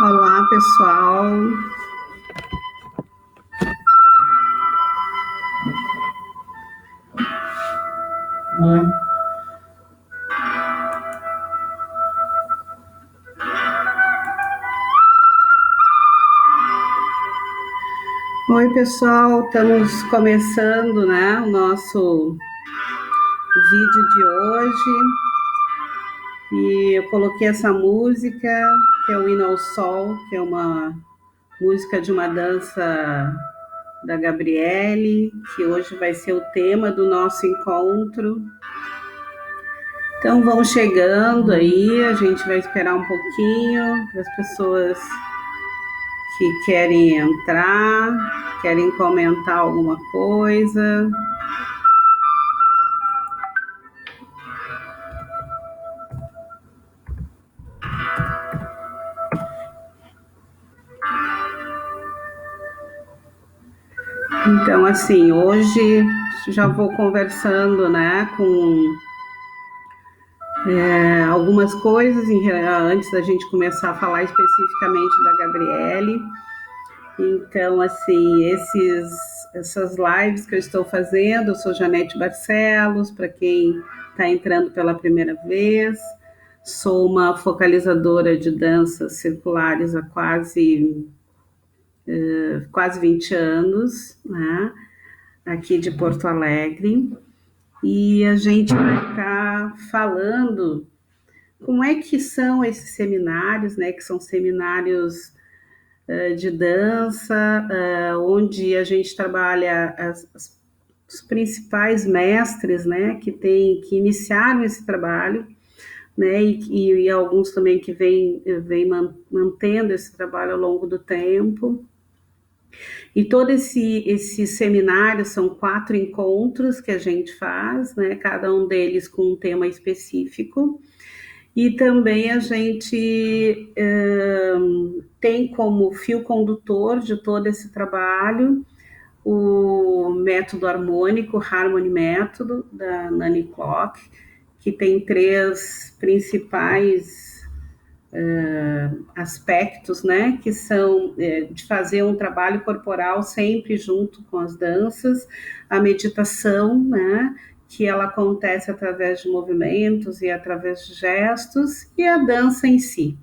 Olá, pessoal. Oi, pessoal. Estamos começando, né, o nosso vídeo de hoje. E eu coloquei essa música, que é o Hino ao Sol, que é uma música de uma dança da Gabriele, que hoje vai ser o tema do nosso encontro. Então vão chegando aí, a gente vai esperar um pouquinho para as pessoas que querem entrar, querem comentar alguma coisa. Então, assim, hoje já vou conversando, né, com algumas coisas antes da gente começar a falar especificamente da Gabriele. Então, assim, essas lives que eu estou fazendo, eu sou Janete Barcelos, para quem está entrando pela primeira vez, sou uma focalizadora de danças circulares há quase 20 anos, né, aqui de Porto Alegre, e a gente vai estar falando como é que são esses seminários, né, que são seminários de dança, onde a gente trabalha os principais mestres, né, que iniciaram esse trabalho, né, e alguns também que vem mantendo esse trabalho ao longo do tempo. E todo esse seminário são 4 encontros que a gente faz, né, cada um deles com um tema específico. E também a gente tem como fio condutor de todo esse trabalho o método harmônico, Harmony Método, da Nani Clock, que tem 3 principais aspectos, né, que são de fazer um trabalho corporal sempre junto com as danças, a meditação, né, que ela acontece através de movimentos e através de gestos, e a dança em si.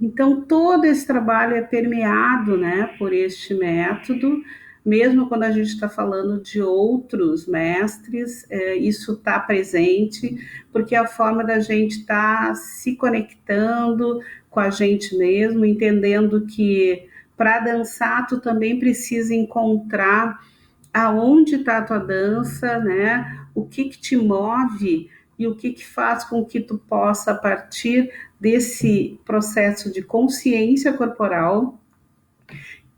Então, todo esse trabalho é permeado, né, por este método, mesmo quando a gente está falando de outros mestres, isso está presente, porque é a forma da gente estar se conectando com a gente mesmo, entendendo que para dançar tu também precisa encontrar aonde está a tua dança, né? O que te move e o que faz com que tu possa, a partir desse processo de consciência corporal,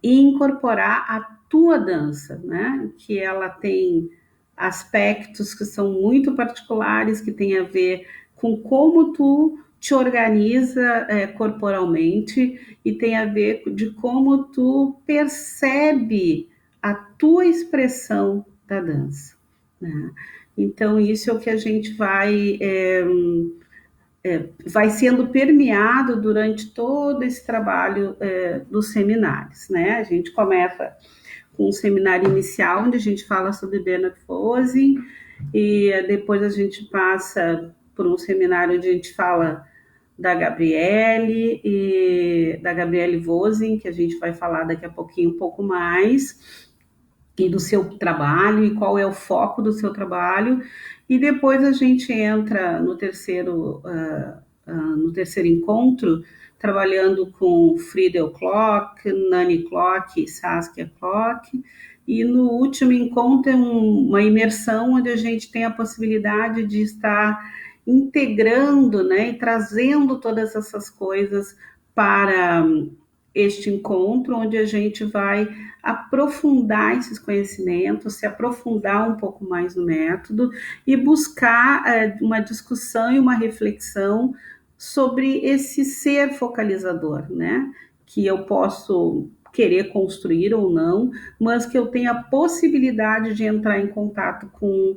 e incorporar a tua dança, né? Que ela tem aspectos que são muito particulares, que tem a ver com como tu te organiza corporalmente, e tem a ver de como tu percebe a tua expressão da dança, né? Então isso é o que a gente vai sendo permeado durante todo esse trabalho dos seminários, né? A gente começa com um seminário inicial, onde a gente fala sobre Bernard Fosing, e depois a gente passa por um seminário onde a gente fala da Gabriele Vosin, que a gente vai falar daqui a pouquinho um pouco mais, e do seu trabalho, e qual é o foco do seu trabalho, e depois a gente entra no terceiro encontro, trabalhando com Friedel Clock, Nani Clock e Saskia Clock, e no último encontro é uma imersão onde a gente tem a possibilidade de estar integrando, né, e trazendo todas essas coisas para este encontro, onde a gente vai aprofundar esses conhecimentos, se aprofundar um pouco mais no método e buscar uma discussão e uma reflexão sobre esse ser focalizador, né? Que eu posso querer construir ou não, mas que eu tenho a possibilidade de entrar em contato com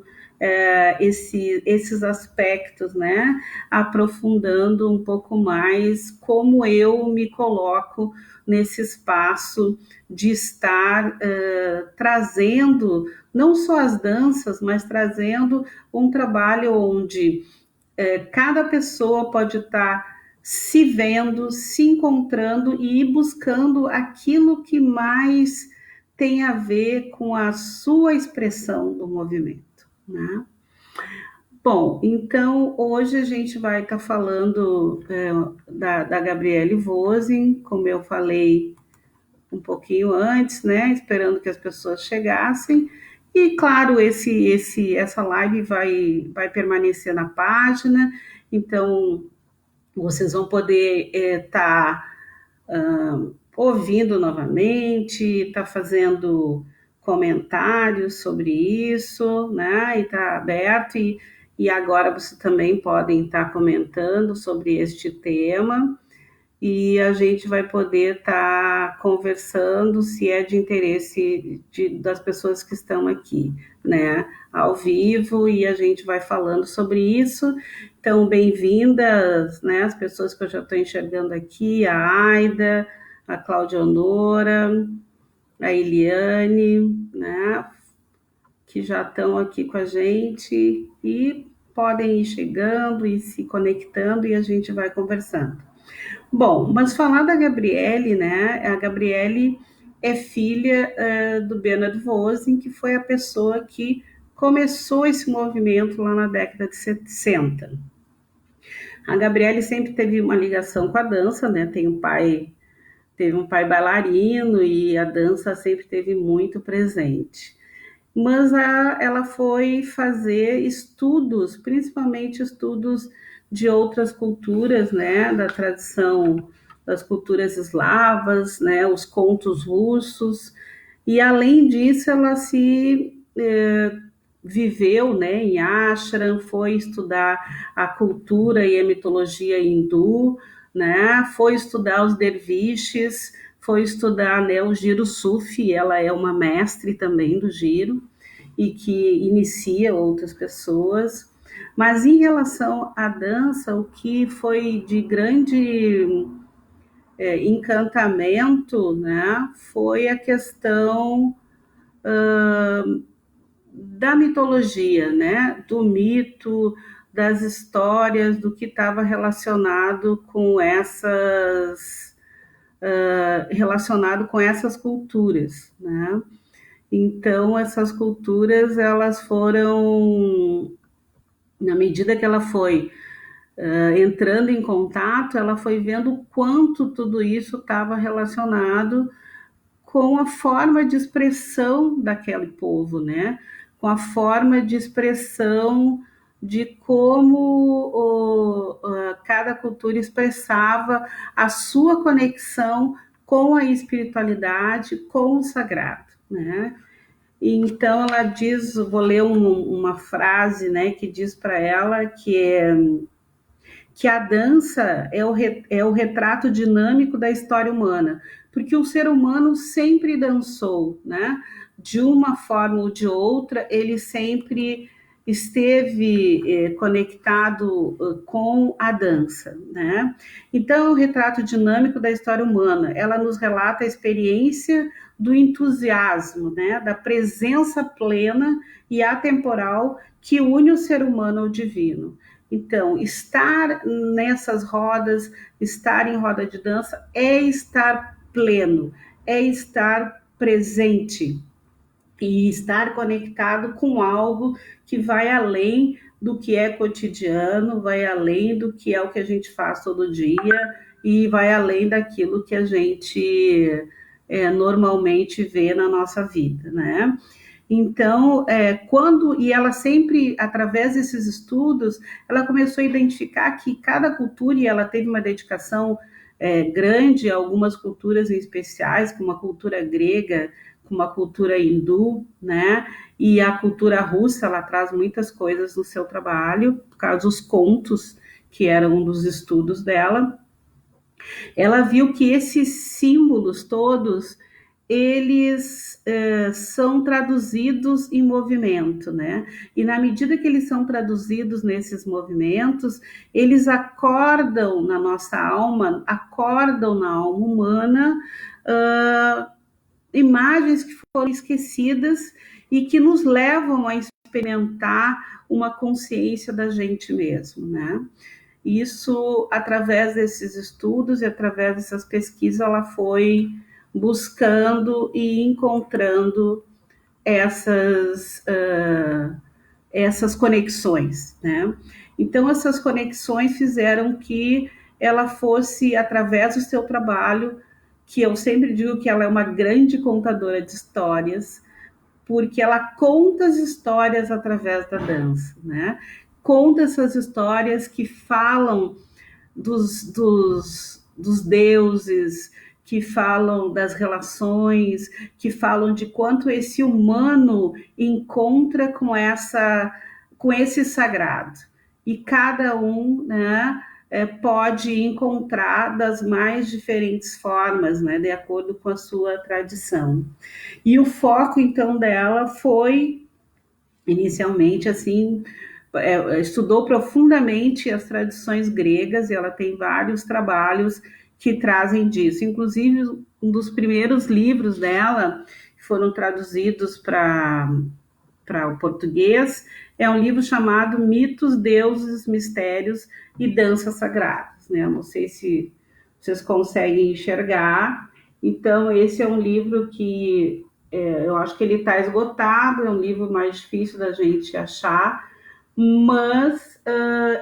esses aspectos, né? Aprofundando um pouco mais como eu me coloco nesse espaço de estar trazendo não só as danças, mas trazendo um trabalho onde cada pessoa pode estar se vendo, se encontrando e ir buscando aquilo que mais tem a ver com a sua expressão do movimento, né? Bom, então hoje a gente vai estar falando da Gabriele Vosin, como eu falei um pouquinho antes, né? Esperando que as pessoas chegassem. E claro, essa live vai permanecer na página, então vocês vão poder estar ouvindo novamente, tá fazendo comentários sobre isso, né? E tá aberto, e agora vocês também podem estar comentando sobre este tema, e a gente vai poder estar conversando se é de interesse das pessoas que estão aqui, né, ao vivo, e a gente vai falando sobre isso. Então, bem-vindas, né, as pessoas que eu já estou enxergando aqui, a Aida, a Cláudia Honora, a Eliane, né, que já estão aqui com a gente e podem ir chegando e se conectando e a gente vai conversando. Bom, mas falar da Gabriele, né? A Gabriele é filha do Bernard Vosin, que foi a pessoa que começou esse movimento lá na década de 60. A Gabriele sempre teve uma ligação com a dança, né? Teve um pai bailarino e a dança sempre teve muito presente. Mas ela foi fazer estudos, principalmente estudos de outras culturas, né, da tradição das culturas eslavas, né, os contos russos, e além disso ela viveu, né, em ashram, foi estudar a cultura e a mitologia hindu, né, foi estudar os derviches, foi estudar, né, o giro sufi, ela é uma mestre também do giro, e que inicia outras pessoas. Mas em relação à dança, o que foi de grande encantamento, né, foi a questão da mitologia, né, do mito, das histórias, do que estava relacionado com essas culturas, né? Então, essas culturas, elas foram, na medida que ela foi entrando em contato, ela foi vendo o quanto tudo isso estava relacionado com a forma de expressão daquele povo, né? Com a forma de expressão de como cada cultura expressava a sua conexão com a espiritualidade, com o sagrado, né? Então ela diz, vou ler uma frase, né, que diz para ela que a dança é o retrato dinâmico da história humana, porque o ser humano sempre dançou, né? De uma forma ou de outra, ele sempre esteve conectado com a dança, né? Então, é o retrato dinâmico da história humana. Ela nos relata a experiência do entusiasmo, né? Da presença plena e atemporal que une o ser humano ao divino. Então, estar nessas rodas, estar em roda de dança, é estar pleno, é estar presente e estar conectado com algo que vai além do que é cotidiano, vai além do que é o que a gente faz todo dia e vai além daquilo que a gente normalmente vê na nossa vida, né? Então, e ela sempre, através desses estudos, ela começou a identificar que cada cultura, e ela teve uma dedicação grande a algumas culturas em especiais, como a cultura grega, como a cultura hindu, né? E a cultura russa, ela traz muitas coisas no seu trabalho, por causa dos contos, que eram um dos estudos dela. Ela viu que esses símbolos todos eles são traduzidos em movimento, né? E na medida que eles são traduzidos nesses movimentos, eles acordam na nossa alma, acordam na alma humana imagens que foram esquecidas e que nos levam a experimentar uma consciência da gente mesmo, né? Isso, através desses estudos e através dessas pesquisas, ela foi buscando e encontrando essas, essas conexões, né? Então, essas conexões fizeram que ela fosse, através do seu trabalho, que eu sempre digo que ela é uma grande contadora de histórias, porque ela conta as histórias através da dança, né? Conta essas histórias que falam dos deuses, que falam das relações, que falam de quanto esse humano encontra com esse sagrado. E cada um, né, pode encontrar das mais diferentes formas, né, de acordo com a sua tradição. E o foco, então, dela foi, inicialmente, assim, estudou profundamente as tradições gregas, e ela tem vários trabalhos que trazem disso. Inclusive, um dos primeiros livros dela, que foram traduzidos para o português, é um livro chamado Mitos, Deuses, Mistérios e Danças Sagradas, né? Não sei se vocês conseguem enxergar. Então, esse é um livro que eu acho que ele está esgotado, é um livro mais difícil da gente achar, mas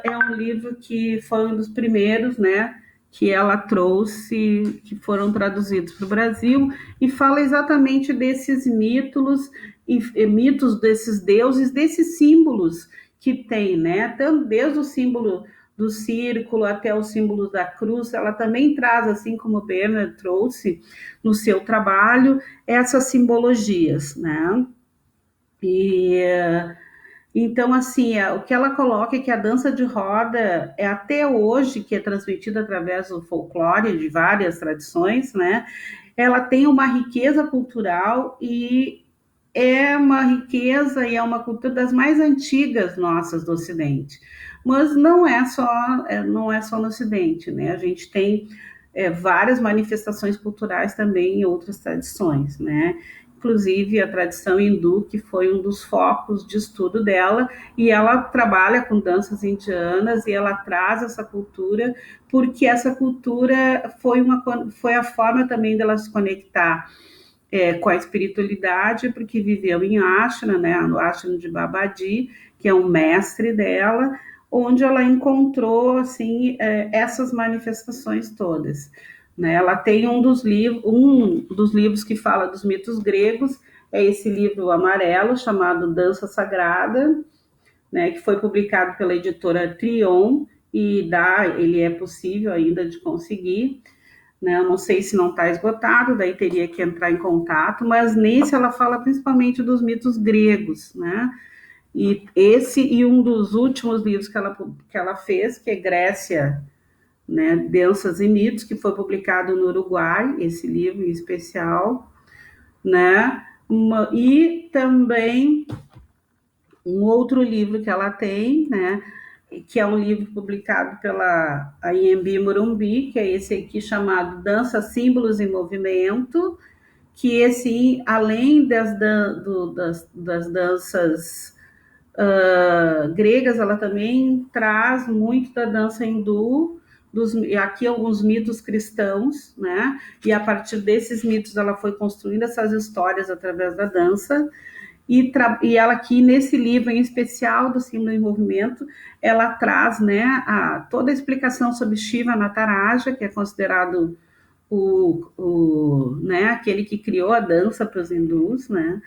é um livro que foi um dos primeiros, né, que ela trouxe, que foram traduzidos para o Brasil, e fala exatamente desses mitos, e mitos desses deuses, desses símbolos que tem, né, tanto desde o símbolo do círculo até o símbolo da cruz, ela também traz, assim como o Bernard trouxe no seu trabalho, essas simbologias, né, e então, assim, o que ela coloca é que a dança de roda é até hoje, que é transmitida através do folclore de várias tradições, né? Ela tem uma riqueza cultural e é uma riqueza e é uma cultura das mais antigas nossas do Ocidente. Mas não é só no Ocidente, né? A gente tem várias manifestações culturais também em outras tradições, né? Inclusive a tradição hindu, que foi um dos focos de estudo dela, e ela trabalha com danças indianas e ela traz essa cultura, porque essa cultura foi a forma também dela se conectar com a espiritualidade, porque viveu em ashram, né, no ashram de Babaji, que é um mestre dela, onde ela encontrou assim essas manifestações todas. Né? Ela tem um dos livros que fala dos mitos gregos, é esse livro amarelo chamado Dança Sagrada, né, que foi publicado pela editora Trion, e ele é possível ainda de conseguir, né? Eu não sei se não está esgotado, daí teria que entrar em contato, mas nesse ela fala principalmente dos mitos gregos, né? E um dos últimos livros que ela fez, que é Grécia, né, Danças e Mitos, que foi publicado no Uruguai, esse livro em especial, né? E também um outro livro que ela tem, né, que é um livro publicado pela IMB Morumbi, que é esse aqui chamado Dança, Símbolos e Movimento, que esse, além das danças gregas, ela também traz muito da dança hindu, aqui alguns mitos cristãos, né? E a partir desses mitos ela foi construindo essas histórias através da dança. E ela aqui, nesse livro em especial do Símbolo em Movimento, ela traz, né, toda a explicação sobre Shiva Nataraja, que é considerado né, aquele que criou a dança para os hindus, né?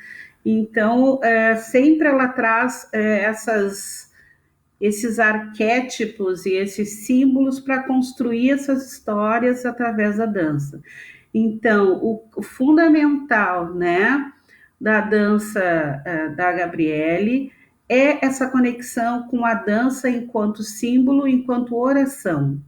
Então, sempre ela traz esses arquétipos e esses símbolos para construir essas histórias através da dança. Então, o fundamental, né, da dança da Gabriele é essa conexão com a dança enquanto símbolo, enquanto oração,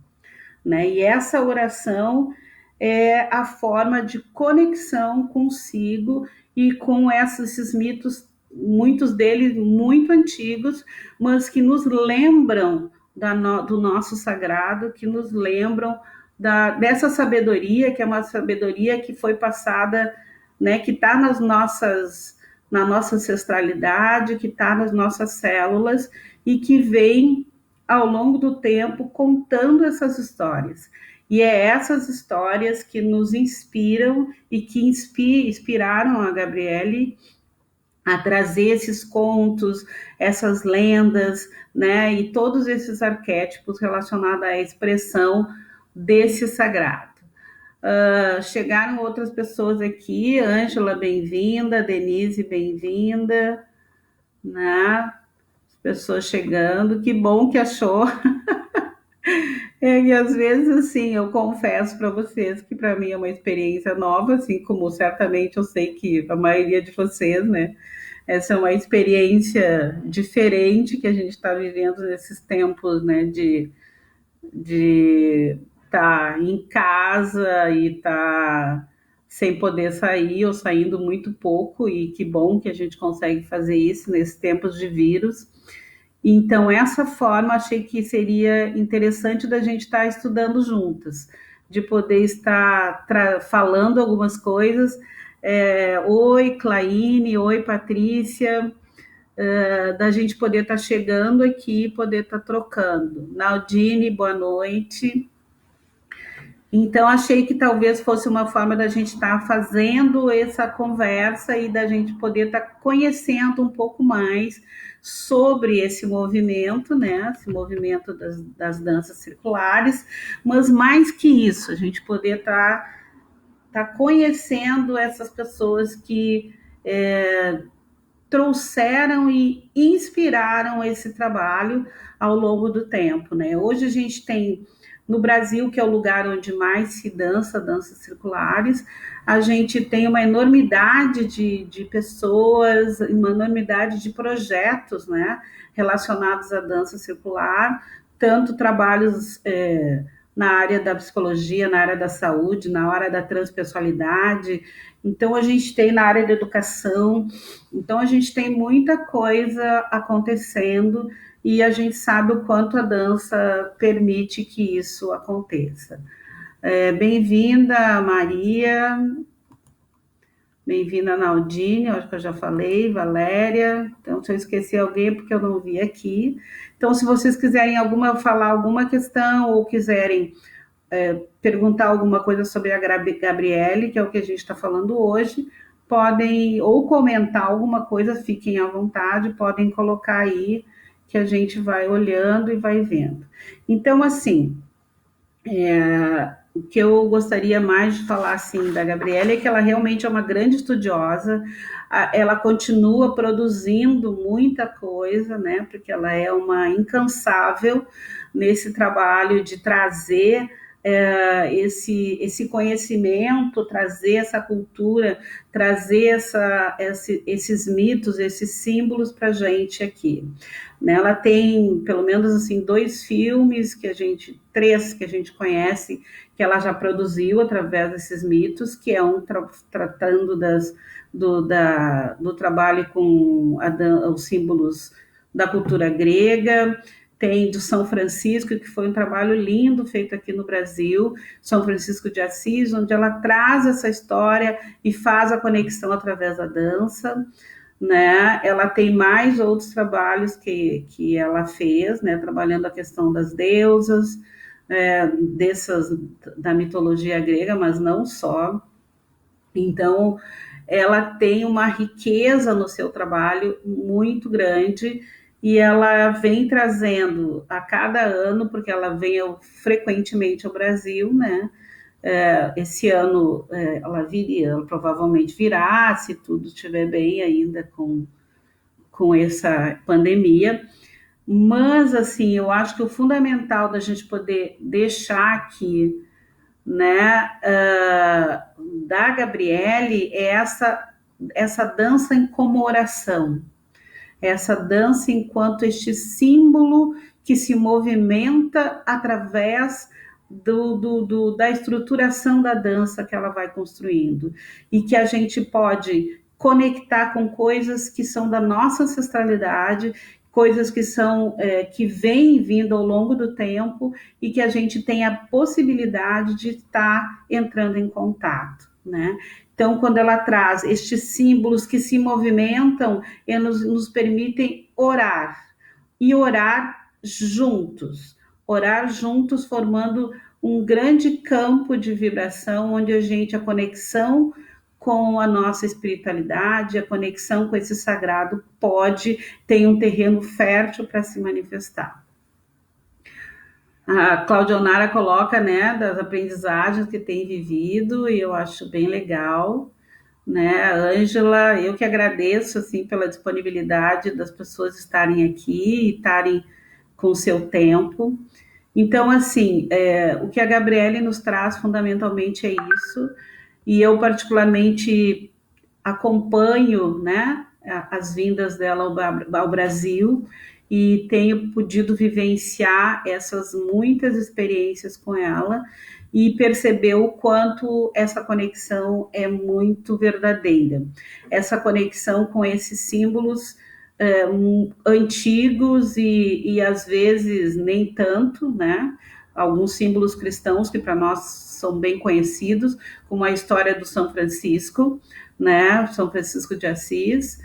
né? E essa oração é a forma de conexão consigo e com esses mitos, muitos deles muito antigos, mas que nos lembram do nosso sagrado, que nos lembram dessa sabedoria, que é uma sabedoria que foi passada, né, que está na nossa ancestralidade, que está nas nossas células e que vem ao longo do tempo contando essas histórias. E é essas histórias que nos inspiram e que inspiraram a Gabriele a trazer esses contos, essas lendas, né, e todos esses arquétipos relacionados à expressão desse sagrado. Chegaram outras pessoas aqui, Ângela, bem-vinda, Denise, bem-vinda, né? As pessoas chegando, que bom que achou. E às vezes, assim, eu confesso para vocês que para mim é uma experiência nova, assim como certamente eu sei que a maioria de vocês, né? Essa é uma experiência diferente que a gente está vivendo nesses tempos, né? De estar em casa e estar sem poder sair ou saindo muito pouco, e que bom que a gente consegue fazer isso nesses tempos de vírus. Então, essa forma achei que seria interessante da gente estar estudando juntas, de poder estar falando algumas coisas. Oi, Claine, oi, Patrícia, da gente poder estar chegando aqui, poder estar trocando. Naldine, boa noite. Então, achei que talvez fosse uma forma da gente estar fazendo essa conversa e da gente poder estar conhecendo um pouco mais sobre esse movimento, né? Esse movimento das danças circulares, mas mais que isso, a gente poder estar conhecendo essas pessoas que trouxeram e inspiraram esse trabalho ao longo do tempo, né? Hoje a gente tem no Brasil, que é o lugar onde mais se dança, danças circulares, a gente tem uma enormidade de pessoas, uma enormidade de projetos, né, relacionados à dança circular, tanto trabalhos na área da psicologia, na área da saúde, na área da transpessoalidade. Então, a gente tem na área da educação, então a gente tem muita coisa acontecendo e a gente sabe o quanto a dança permite que isso aconteça. Bem-vinda, Maria, bem-vinda, Naldine, acho que eu já falei, Valéria, então se eu esqueci alguém é porque eu não vi aqui. Então, se vocês quiserem falar alguma questão ou quiserem perguntar alguma coisa sobre a Gabriele, que é o que a gente está falando hoje, podem ou comentar alguma coisa, fiquem à vontade, podem colocar aí que a gente vai olhando e vai vendo. Então, assim, o que eu gostaria mais de falar assim da Gabriela é que ela realmente é uma grande estudiosa, ela continua produzindo muita coisa, né? Porque ela é uma incansável nesse trabalho de trazer esse conhecimento, trazer essa cultura, trazer esses mitos, esses símbolos para a gente aqui. Ela tem pelo menos assim 2 filmes três que a gente conhece, que ela já produziu através desses mitos, que é um tratando do trabalho com os símbolos da cultura grega, tem do São Francisco, que foi um trabalho lindo feito aqui no Brasil, São Francisco de Assis, onde ela traz essa história e faz a conexão através da dança. Né? Ela tem mais outros trabalhos que ela fez, né? Trabalhando a questão das deusas, da mitologia grega, mas não só. Então, ela tem uma riqueza no seu trabalho muito grande e ela vem trazendo a cada ano, porque ela vem frequentemente ao Brasil, né? Esse ano ela provavelmente virá, se tudo estiver bem ainda com essa pandemia. Mas, assim, eu acho que o fundamental da gente poder deixar aqui, né, da Gabriele é essa dança em comemoração, essa dança enquanto este símbolo que se movimenta através da estruturação da dança que ela vai construindo e que a gente pode conectar com coisas que são da nossa ancestralidade, coisas que são que vêm vindo ao longo do tempo e que a gente tem a possibilidade de estar entrando em contato, né? Então, quando ela traz estes símbolos que se movimentam e nos permitem orar e orar juntos, formando um grande campo de vibração onde a conexão com a nossa espiritualidade, a conexão com esse sagrado tem um terreno fértil para se manifestar. A Cláudia Onara coloca, né, das aprendizagens que tem vivido, e eu acho bem legal, né, a Ângela, eu que agradeço, assim, pela disponibilidade das pessoas estarem aqui e estarem com o seu tempo. Então, assim, o que a Gabriele nos traz fundamentalmente é isso, e eu particularmente acompanho, né, as vindas dela ao Brasil e tenho podido vivenciar essas muitas experiências com ela e perceber o quanto essa conexão é muito verdadeira. Essa conexão com esses símbolos antigos e às vezes nem tanto, né? Alguns símbolos cristãos que para nós são bem conhecidos, como a história do São Francisco, né? São Francisco de Assis,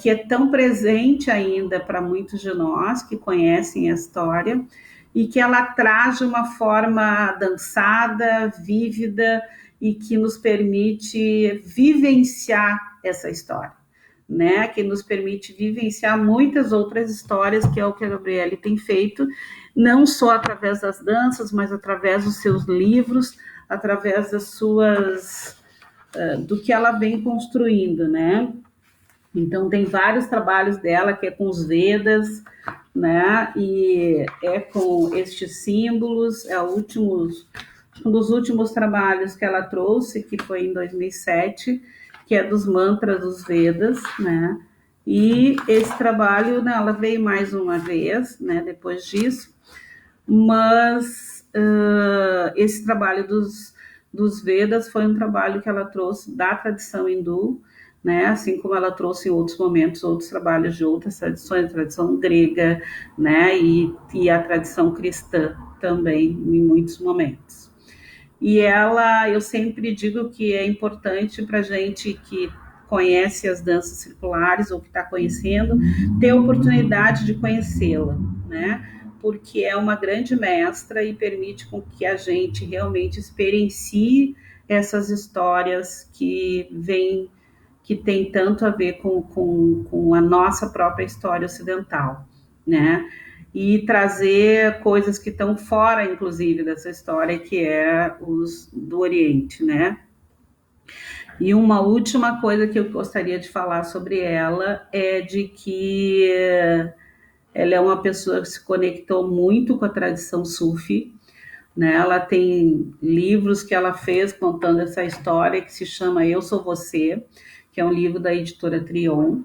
que é tão presente ainda para muitos de nós que conhecem a história e que ela traz de uma forma dançada, vívida e que nos permite vivenciar essa história, né? Que nos permite vivenciar muitas outras histórias, que é o que a Gabriele tem feito, não só através das danças, mas através dos seus livros, através das suas do que ela vem construindo, né? Então tem vários trabalhos dela que é com os Vedas, né? E é com estes símbolos, um dos últimos trabalhos que ela trouxe, que foi em 2007, que é dos mantras dos Vedas, né? E esse trabalho, né, ela veio mais uma vez, né, depois disso, mas esse trabalho dos Vedas foi um trabalho que ela trouxe da tradição hindu, né? Assim como ela trouxe em outros momentos outros trabalhos de outras tradições, a tradição grega, né? E a tradição cristã também, em muitos momentos. E eu sempre digo que é importante para a gente que conhece as danças circulares ou que está conhecendo, ter a oportunidade de conhecê-la, né? Porque é uma grande mestra e permite com que a gente realmente experiencie essas histórias que tem tanto a ver com a nossa própria história ocidental, né? E trazer coisas que estão fora, inclusive, dessa história, que é os do Oriente, né? E uma última coisa que eu gostaria de falar sobre ela é de que ela é uma pessoa que se conectou muito com a tradição sufi, né? Ela tem livros que ela fez contando essa história que se chama Eu Sou Você, que é um livro da editora Trion.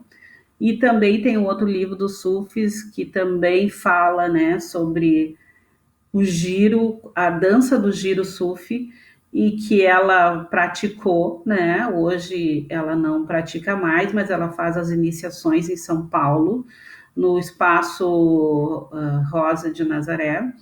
E também tem um outro livro dos Sufis que também fala, né, sobre o giro, a dança do giro sufi, e que ela praticou, né? Hoje ela não pratica mais, mas ela faz as iniciações em São Paulo, no espaço Rosa de Nazaré,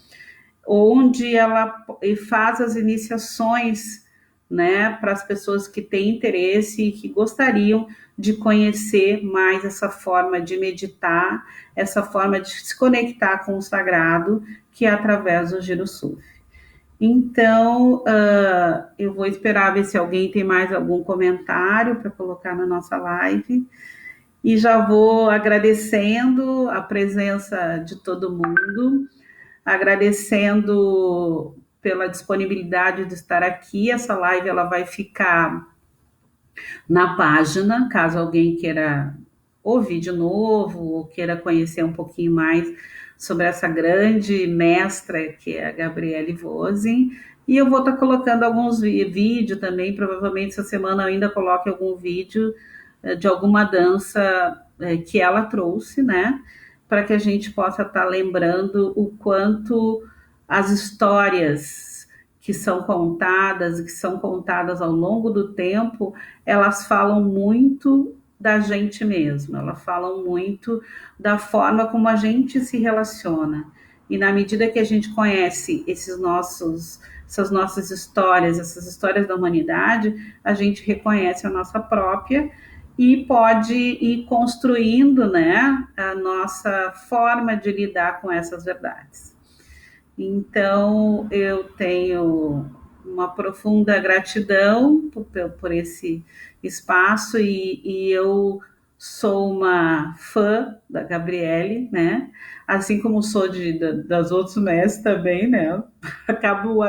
onde ela faz as iniciações, né, para as pessoas que têm interesse e que gostariam de conhecer mais essa forma de meditar, essa forma de se conectar com o sagrado, que é através do Giro Sufi. Então, eu vou esperar ver se alguém tem mais algum comentário para colocar na nossa live. E já vou agradecendo a presença de todo mundo, agradecendo pela disponibilidade de estar aqui. Essa live ela vai ficar na página, caso alguém queira ouvir de novo ou queira conhecer um pouquinho mais sobre essa grande mestra que é a Gabriele Vosin. E eu vou estar colocando alguns vídeos também, provavelmente essa semana eu ainda coloque algum vídeo de alguma dança que ela trouxe, né? Para que a gente possa estar lembrando o quanto as histórias que são contadas ao longo do tempo, elas falam muito da gente mesmo, elas falam muito da forma como a gente se relaciona. E na medida que a gente conhece essas nossas histórias, essas histórias da humanidade, a gente reconhece a nossa própria e pode ir construindo, né, a nossa forma de lidar com essas verdades. Então, eu tenho uma profunda gratidão por esse espaço e eu sou uma fã da Gabriele, né? Assim como sou das outros mestres também, né? Acabo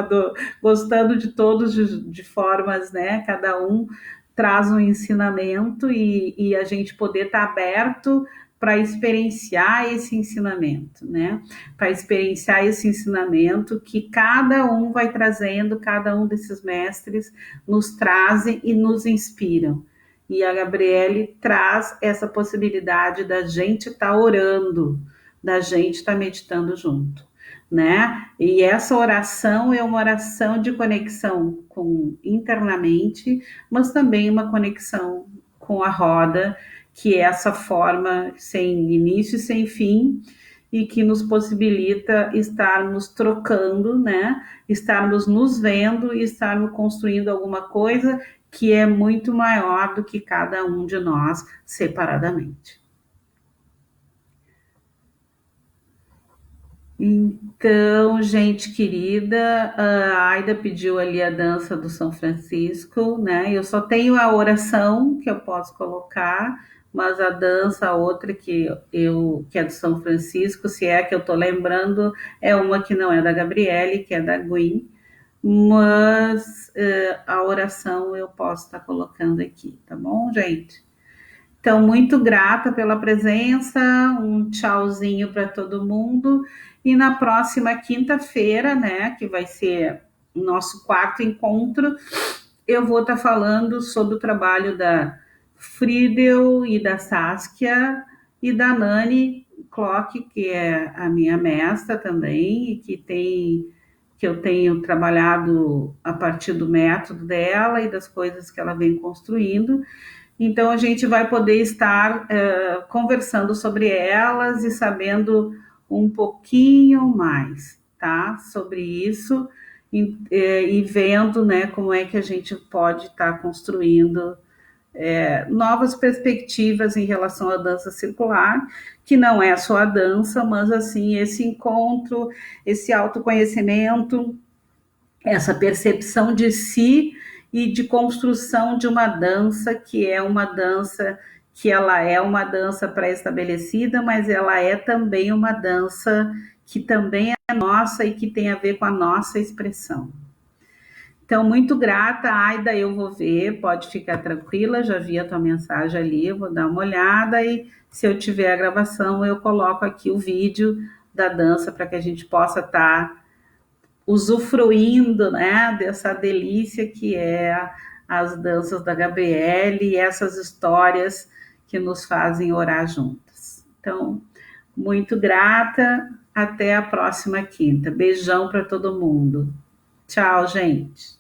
gostando de todos de formas, né? Cada um traz um ensinamento e a gente poder estar aberto para experienciar esse ensinamento, né? Para experienciar esse ensinamento que cada um vai trazendo, cada um desses mestres nos trazem e nos inspiram. E a Gabriele traz essa possibilidade da gente estar orando, da gente estar meditando junto, né? E essa oração é uma oração de conexão com internamente, mas também uma conexão com a roda, que é essa forma sem início e sem fim, e que nos possibilita estarmos trocando, né? Estarmos nos vendo e estarmos construindo alguma coisa que é muito maior do que cada um de nós separadamente. Então, gente querida, a Aida pediu ali a dança do São Francisco, né? Eu só tenho a oração que eu posso colocar, mas a dança, a outra que é do São Francisco, se é que eu tô lembrando, é uma que não é da Gabriele, que é da Gwen, mas a oração eu posso estar colocando aqui, tá bom, gente? Então, muito grata pela presença, um tchauzinho para todo mundo. E na próxima quinta-feira, né, que vai ser o nosso quarto encontro, eu vou estar falando sobre o trabalho da Friedel e da Saskia e da Nani Klock, que é a minha mestra também, e que eu tenho trabalhado a partir do método dela e das coisas que ela vem construindo. Então, a gente vai poder estar conversando sobre elas e sabendo um pouquinho mais, tá? Sobre isso e vendo, né, como é que a gente pode estar construindo novas perspectivas em relação à dança circular, que não é só a dança, mas assim, esse encontro, esse autoconhecimento, essa percepção de si e de construção de uma dança que é uma dança que ela é uma dança pré-estabelecida, mas ela é também uma dança que também é nossa e que tem a ver com a nossa expressão. Então, muito grata, Aida, eu vou ver, pode ficar tranquila, já vi a tua mensagem ali, eu vou dar uma olhada e se eu tiver a gravação, eu coloco aqui o vídeo da dança para que a gente possa estar usufruindo, né, dessa delícia que é as danças da Gabriele e essas histórias que nos fazem orar juntas. Então, muito grata, até a próxima quinta. Beijão para todo mundo. Tchau, gente.